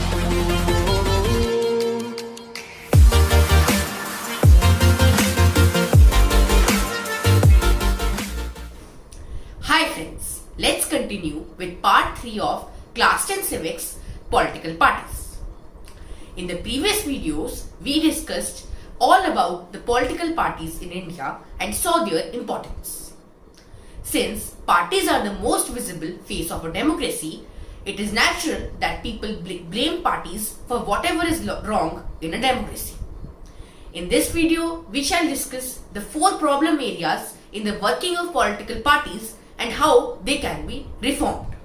Hi friends, let's continue with part 3 of Class 10 Civics Political Parties. In the previous videos, we discussed all about the political parties in India and saw their importance. Since parties are the most visible face of a democracy, it is natural that people blame parties for whatever is wrong in a democracy. In this video, we shall discuss the 4 problem areas in the working of political parties and how they can be reformed.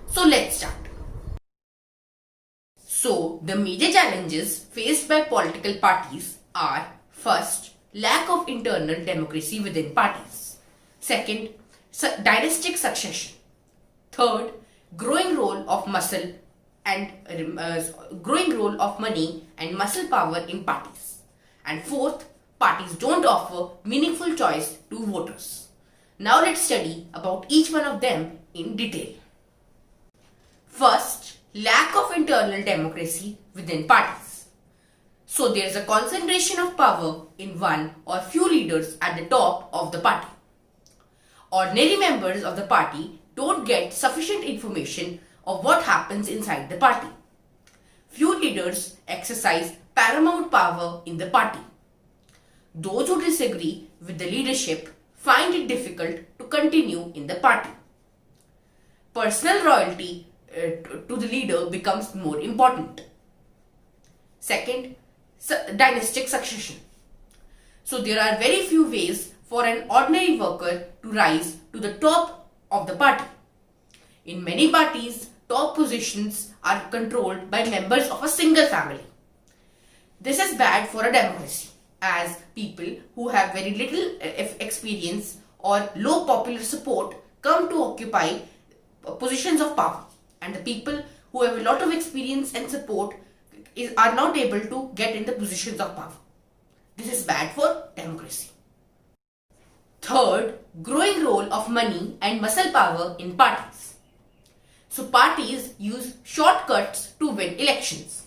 So let's start. So the major challenges faced by political parties are: first, lack of internal democracy within parties; second, dynastic succession; third, growing role of money and muscle power in parties; and fourth, parties don't offer meaningful choice to voters. Now let's study about each one of them in detail. First, lack of internal democracy within parties. So there is a concentration of power in one or few leaders at the top of the party. Ordinary members of the party don't get sufficient information of what happens inside the party. Few leaders exercise paramount power in the party. Those who disagree with the leadership find it difficult to continue in the party. Personal loyalty to the leader becomes more important. Second, dynastic succession. So there are very few ways for an ordinary worker to rise to the top of the party. In many parties, top positions are controlled by members of a single family. This is bad for a democracy, as people who have very little experience or low popular support come to occupy positions of power, and the people who have a lot of experience and support are not able to get in the positions of power. This is bad for democracy. Third, growing role of money and muscle power in parties. So parties use shortcuts to win elections,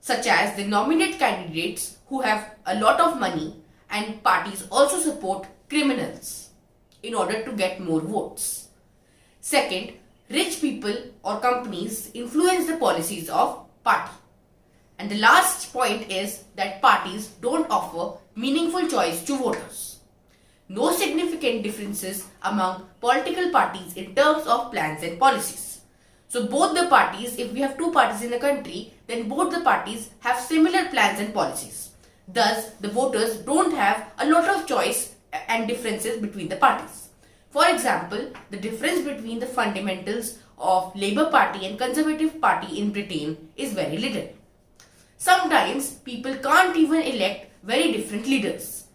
such as they nominate candidates who have a lot of money, and parties also support criminals in order to get more votes. Second, rich people or companies influence the policies of party. And the last point is that parties don't offer meaningful choice to voters. No significant differences among political parties in terms of plans and policies. So both the parties, if we have 2 parties in a country, then both the parties have similar plans and policies. Thus, the voters don't have a lot of choice and differences between the parties. For example, the difference between the fundamentals of Labour Party and Conservative Party in Britain is very little. Sometimes people can't even elect very different leaders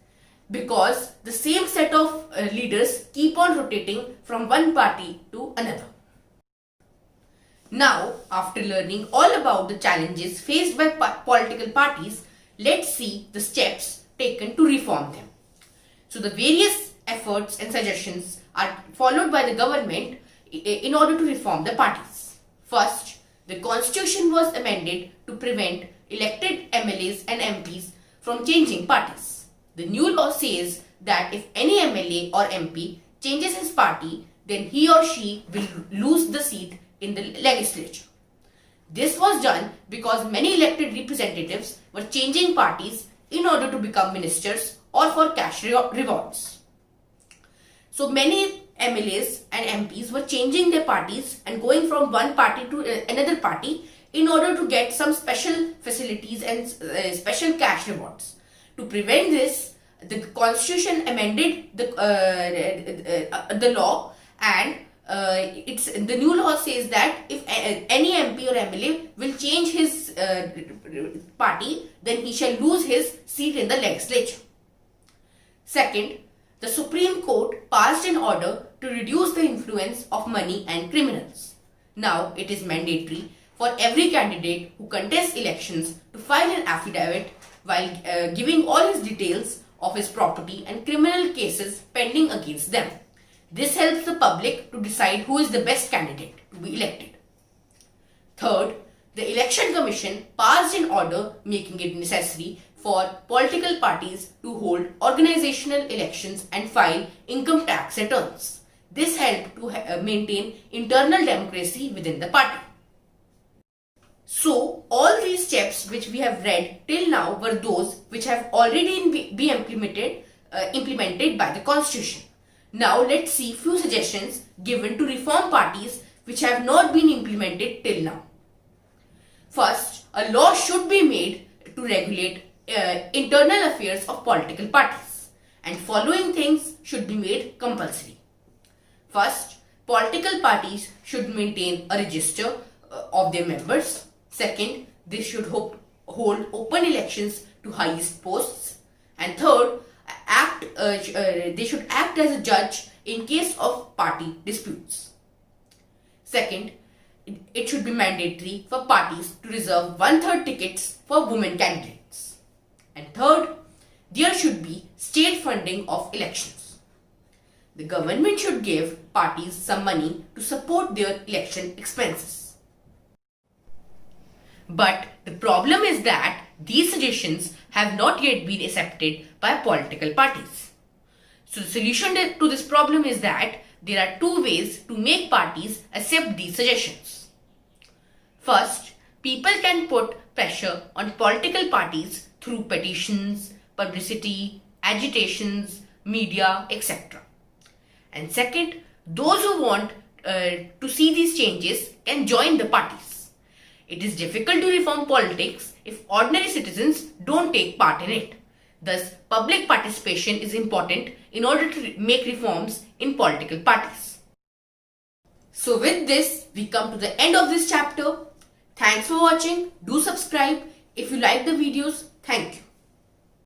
because the same set of leaders keep on rotating from one party to another. Now, after learning all about the challenges faced by political parties, let's see the steps taken to reform them. So the various efforts and suggestions are followed by the government in order to reform the parties. First, the constitution was amended to prevent elected MLAs and MPs from changing parties. The new law says that if any MLA or MP changes his party, then he or she will lose the seat in the legislature. This was done because many elected representatives were changing parties in order to become ministers or for cash rewards. So many MLAs and MPs were changing their parties and going from one party to another party in order to get some special facilities and special cash rewards. To prevent this, the constitution amended the law, and the new law says that if any MP or MLA will change his party, then he shall lose his seat in the legislature. Second, the Supreme Court passed an order to reduce the influence of money and criminals. Now it is mandatory for every candidate who contests elections to file an affidavit while giving all his details of his property and criminal cases pending against them. This helps the public to decide who is the best candidate to be elected. Third, the Election Commission passed an order making it necessary for political parties to hold organizational elections and file income tax returns. This helped to maintain internal democracy within the party. So, all these steps which we have read till now were those which have already been implemented by the constitution. Now, let's see few suggestions given to reform parties which have not been implemented till now. First, a law should be made to regulate internal affairs of political parties, and following things should be made compulsory. First, political parties should maintain a register of their members. Second, they should hold open elections to highest posts. And third, they should act as a judge in case of party disputes. Second, it should be mandatory for parties to reserve 1/3 tickets for women candidates. And third, there should be state funding of elections. The government should give parties some money to support their election expenses. But the problem is that these suggestions have not yet been accepted by political parties. So the solution to this problem is that there are two ways to make parties accept these suggestions. First, people can put pressure on political parties through petitions, publicity, agitations, media, etc. And second, those who want to see these changes can join the parties. It is difficult to reform politics if ordinary citizens don't take part in it. Thus, public participation is important in order to make reforms in political parties. So with this, we come to the end of this chapter. Thanks for watching. Do subscribe if you like the videos. Thank you.